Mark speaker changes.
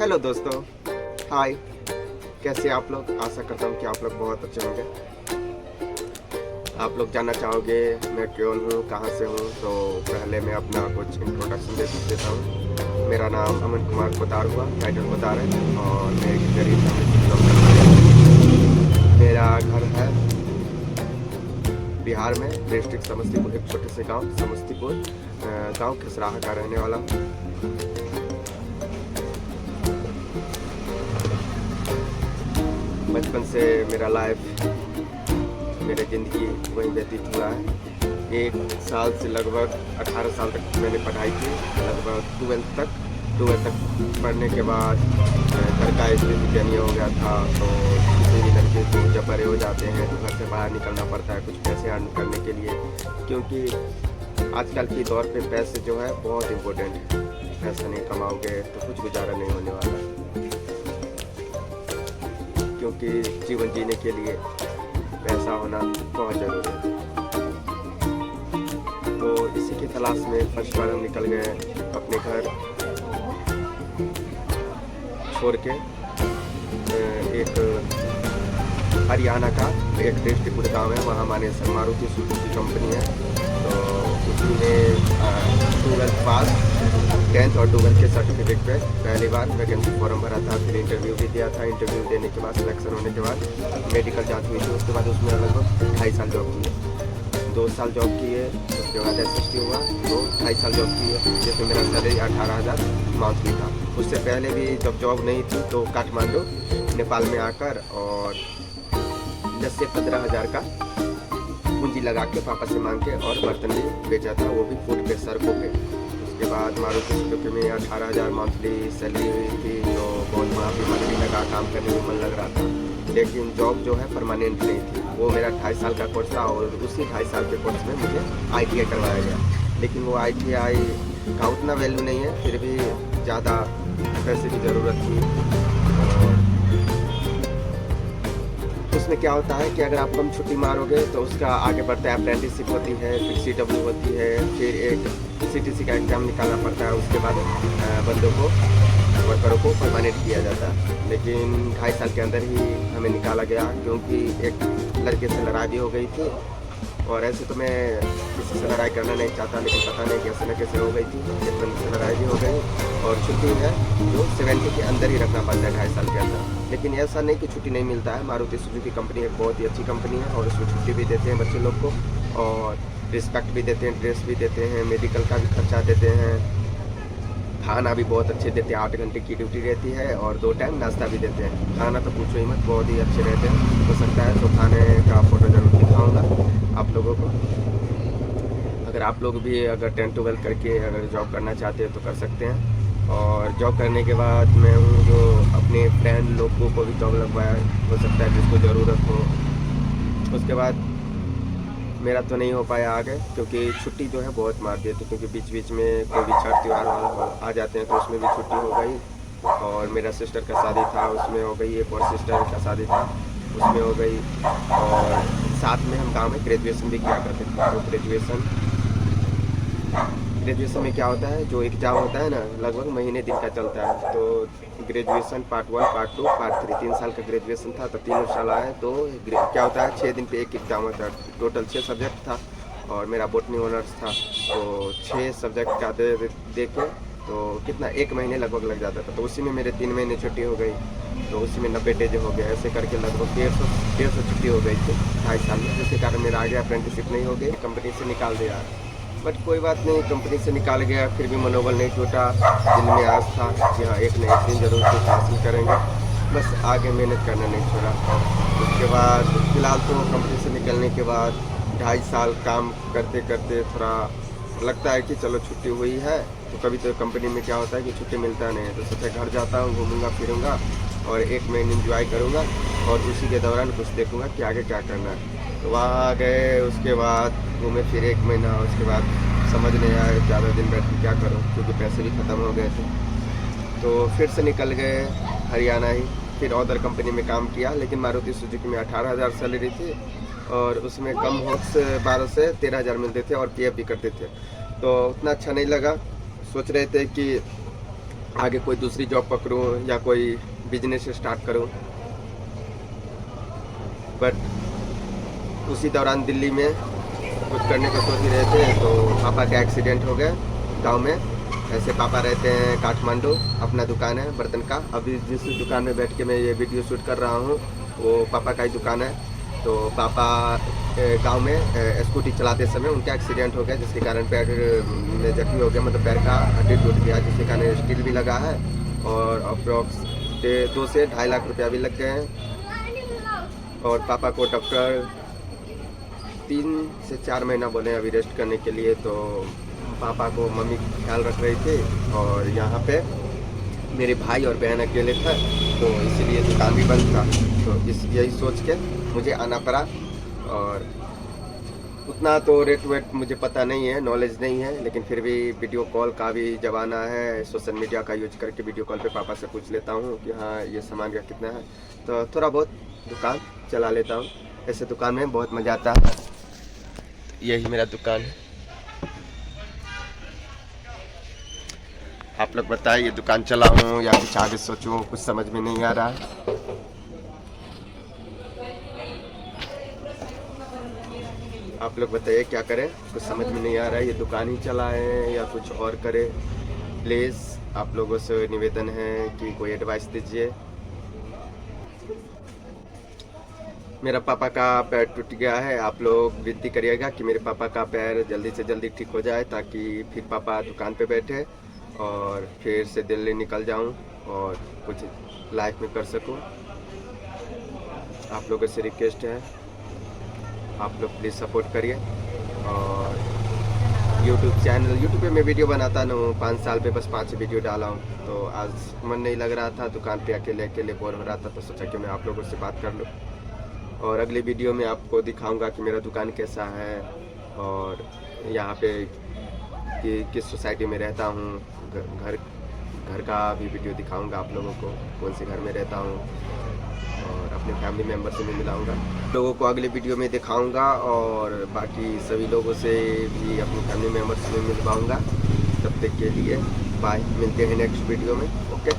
Speaker 1: Hello दोस्तों, हाय। कैसे आप लोग? आशा करता हूँ कि आप लोग बहुत अच्छे होंगे। आप लोग जानना चाहोगे मैं कौन हूँ, कहाँ से हूँ, तो पहले मैं अपना कुछ इंट्रोडक्शन दे देता हूँ। मेरा नाम अमन कुमार पोदार हुआ, टाइटल पोदार है, और मैं एक गरीब फैमिली से बिलोंग करता हूँ। मेरा घर है बिहार में, डिस्ट्रिक्ट समस्तीपुर, एक छोटे से गांव समस्तीपुर गांव खसराहा का रहने वाला हूँ। बचपन से मेरा लाइफ, मेरी ज़िंदगी वहीं व्यतीत हुआ है। 1 साल से लगभग 18 साल तक मैंने पढ़ाई की, लगभग 12th तक पढ़ने के बाद घर का स्थिति दयनीय हो गया था। तो किसी भी लड़के को जब बड़े हो जाते हैं तो घर से बाहर निकलना पड़ता है कुछ पैसे अर्न करने के लिए, क्योंकि आजकल के दौर पे पैसे जो है बहुत इम्पोर्टेंट है। पैसा नहीं कमाओगे तो कुछ गुजारा नहीं होने वाला, क्योंकि जीवन जीने के लिए पैसा होना बहुत ज़रूरी है। तो इसी की तलाश में फर्स्ट बार हम निकल गए अपने घर छोड़ के। एक हरियाणा का एक डिस्ट्रिक्ट गांव है, वहाँ हमारे मारुति सुजुकी कंपनी है। तो उसी में 12th पास, 10th और 12th के सर्टिफिकेट पे पहली बार वैकेंसी फॉर्म भरा था। फिर इंटरव्यू भी दिया था। इंटरव्यू देने के बाद सिलेक्शन होने के बाद मेडिकल जांच हुई थी। उसके बाद उसमें लगभग 2.5 साल जॉब किए। 2 साल जॉब किए, उसके बाद SST हुआ, तो 2.5 साल जॉब किए, जिसमें मेरा सैलरी 18,000 मंथली था। उससे पहले भी जब जॉब नहीं थी तो काठमांडू नेपाल में आकर और 10 से 15,000 का पूंजी लगा के पापा से मांग के और बर्तन भी बेचा था, वो भी फूट पे, सड़कों पे। उसके बाद मारुति सुजुकी में 18,000 मंथली सैलरी हुई थी, तो बहुत वहाँ भी मन भी लगा, काम करने में मन लग रहा था। लेकिन जॉब जो है परमानेंट नहीं थी। वो मेरा 2.5 साल का कोर्स था, और उसी 2.5 साल के कोर्स में मुझे ITI करवाया गया। लेकिन वो ITI का उतना वैल्यू नहीं है, फिर भी ज़्यादा पैसे की ज़रूरत थी। उसमें क्या होता है कि अगर आप कम छुट्टी मारोगे तो उसका आगे बढ़ता है, अप्रेंटिसशिप होती है, फिर CW होती है, फिर एक CTC का एग्ज़ाम निकालना पड़ता है। उसके बाद बंदों को, वर्करों को परमानेंट किया जाता है। लेकिन 2.5 साल के अंदर ही हमें निकाला गया, क्योंकि एक लड़के से लड़ाई भी हो गई थी। और ऐसे तो मैं किसी से लड़ाई करना नहीं चाहता, लेकिन पता नहीं कैसे न कैसे हो गई थी, एक बंदे से लड़ाई भी हो गई। और छुट्टी है जो 70 के अंदर ही रखना पड़ता है 2.5 साल के अंदर। लेकिन ऐसा नहीं कि छुट्टी नहीं मिलता है। मारुति सुजुकी कंपनी एक बहुत ही अच्छी कंपनी है, और उसमें छुट्टी भी देते हैं बच्चे लोग को, और रिस्पेक्ट भी देते हैं, ड्रेस भी देते हैं, मेडिकल का भी खर्चा देते हैं, खाना भी बहुत अच्छे देते हैं। 8 घंटे की ड्यूटी रहती है, और 2 टाइम नाश्ता भी देते हैं। खाना तो पूछो ही मत, बहुत ही अच्छे रहते हैं। हो सकता है तो खाने का फ़ोटो ज़रूर दिखाऊंगा आप लोगों को। अगर आप लोग भी अगर 10th 12th करके अगर जॉब करना चाहते हैं तो कर सकते हैं। और जॉब करने के बाद मैं हूँ जो अपने फ्रेंड लोगों को भी जॉब लगवाया, हो सकता है जिसको ज़रूरत हो। उसके बाद मेरा तो नहीं हो पाया आगे, क्योंकि छुट्टी जो है बहुत मार दी थी, क्योंकि बीच बीच में कोई भी छठ त्यौहार आ जाते हैं तो उसमें भी छुट्टी हो गई। और मेरा सिस्टर का शादी था, उसमें हो गई। एक और सिस्टर का शादी था, उसमें हो गई। और साथ में हम गांव में ग्रेजुएशन भी किया करते थे। तो ग्रेजुएशन में क्या होता है, जो एग्ज़ाम होता है ना, लगभग महीने दिन का चलता है। तो ग्रेजुएशन पार्ट 1, पार्ट 2, पार्ट 3, 3 साल का ग्रेजुएशन था, तो तीनों साल आए। तो क्या होता है, 6 दिन पे एक एग्ज़ाम होता है। टोटल 6 सब्जेक्ट था, और मेरा बॉटनी ऑनर्स था। तो 6 सब्जेक्ट का दे के तो कितना 1 महीने लगभग लग जाता था। तो उसी में मेरे 3 महीने छुट्टी हो गई, तो उसी में 90 डेज हो गया। ऐसे करके लगभग 150 छुट्टी हो गई थी 2.5 साल में, जिसके कारण मेरा आगे अप्रेंटिसशिप नहीं हो गई, कंपनी से निकाल दिया। बट कोई बात नहीं, कंपनी से निकाल गया, फिर भी मनोबल नहीं टूटा। दिल में आस था कि हाँ, एक न एक दिन जरूर कुछ हासिल करेंगे, बस आगे मेहनत करना नहीं छोड़ा। उसके बाद फिलहाल तो कंपनी से निकलने के बाद 2.5 साल काम करते करते थोड़ा लगता है कि चलो छुट्टी हुई है। तो कभी तो कंपनी में क्या होता है कि छुट्टी मिलता नहीं है, तो सोचा घर जाता हूँ, घूमूंगा फिरूंगा, और 1 महीने इंजॉय करूँगा, और उसी के दौरान कुछ देखूँगा कि आगे क्या करना है। तो वहाँ गए, उसके बाद घूमे फिर 1 महीना। उसके बाद समझ नहीं आया ज़्यादा दिन बैठ के क्या करूँ, क्योंकि पैसे भी ख़त्म हो गए थे। तो फिर से निकल गए हरियाणा ही, फिर अदर कंपनी में काम किया। लेकिन मारुति सुजुकी में 18,000 सैलरी थी, और उसमें कम होक्स 12 से 13,000 मिलते थे, और PF भी करते थे। तो उतना अच्छा नहीं लगा। सोच रहे थे कि आगे कोई दूसरी जॉब पकड़ूँ या कोई बिजनेस स्टार्ट करूँ। बट उसी दौरान दिल्ली में कुछ करने को सोच ही रहे थे तो पापा का एक्सीडेंट हो गया गांव में। ऐसे पापा रहते हैं काठमांडू, अपना दुकान है बर्तन का। अभी जिस दुकान में बैठ के मैं ये वीडियो शूट कर रहा हूँ वो पापा का ही दुकान है। तो पापा गांव में स्कूटी चलाते समय उनका एक्सीडेंट हो गया, जिसके कारण पैर में जख्मी हो गया, मतलब पैर का हड्डी टूट गया, जिसके कारण स्टील भी लगा है और अप्रॉक्स 2 से 2.5 लाख रुपया भी लग गए हैं। और पापा को डॉक्टर 3 से 4 महीना बोले अभी रेस्ट करने के लिए। तो पापा को मम्मी ख्याल रख रही थी और यहाँ पे मेरे भाई और बहन अकेले थे तो इसीलिए दुकान भी बंद था। तो यही सोच के मुझे आना पड़ा। और उतना तो रेट वेट मुझे पता नहीं है, नॉलेज नहीं है, लेकिन फिर भी वीडियो कॉल का भी ज़माना है, सोशल मीडिया का यूज करके वीडियो कॉल पे पापा से पूछ लेता हूँ कि हाँ ये सामान का कितना है। तो थोड़ा बहुत दुकान चला लेता हूँ। ऐसे दुकान में बहुत मज़ा आता है। यही मेरा दुकान है। आप लोग बताइए दुकान चलाऊं या कुछ आगे सोचूं, कुछ समझ में नहीं आ रहा है। आप लोग बताइए क्या करें, कुछ समझ में नहीं आ रहा है। ये दुकान ही चलाएं या कुछ और करें। प्लीज़ आप लोगों से निवेदन है कि कोई एडवाइस दीजिए। मेरा पापा का पैर टूट गया है। आप लोग विनती करिएगा कि मेरे पापा का पैर जल्दी से जल्दी ठीक हो जाए ताकि फिर पापा दुकान पे बैठे और फिर से दिल्ली निकल जाऊं और कुछ लाइफ में कर सकूं। आप लोगों से रिक्वेस्ट है, आप लोग प्लीज़ सपोर्ट करिए। और यूट्यूब पे मैं वीडियो बनाता हूँ 5 साल पे बस 5 वीडियो डाला हूँ। तो आज मन नहीं लग रहा था, दुकान पे अकेले अकेले बोर हो रहा था, तो सोचा कि मैं आप लोगों से बात कर लूँ। और अगले वीडियो में आपको दिखाऊंगा कि मेरा दुकान कैसा है और यहाँ पे कि किस सोसाइटी में रहता हूँ। घर का भी वीडियो दिखाऊंगा आप लोगों को, कौन से घर में रहता हूँ, और अपने फैमिली मेम्बर से भी मिलाऊंगा लोगों को अगले वीडियो में दिखाऊंगा। और बाकी सभी लोगों से भी अपनी फैमिली मेम्बर से भी मिलवाऊंगा। तब तक के लिए बाय, मिलते हैं नेक्स्ट वीडियो में। ओके।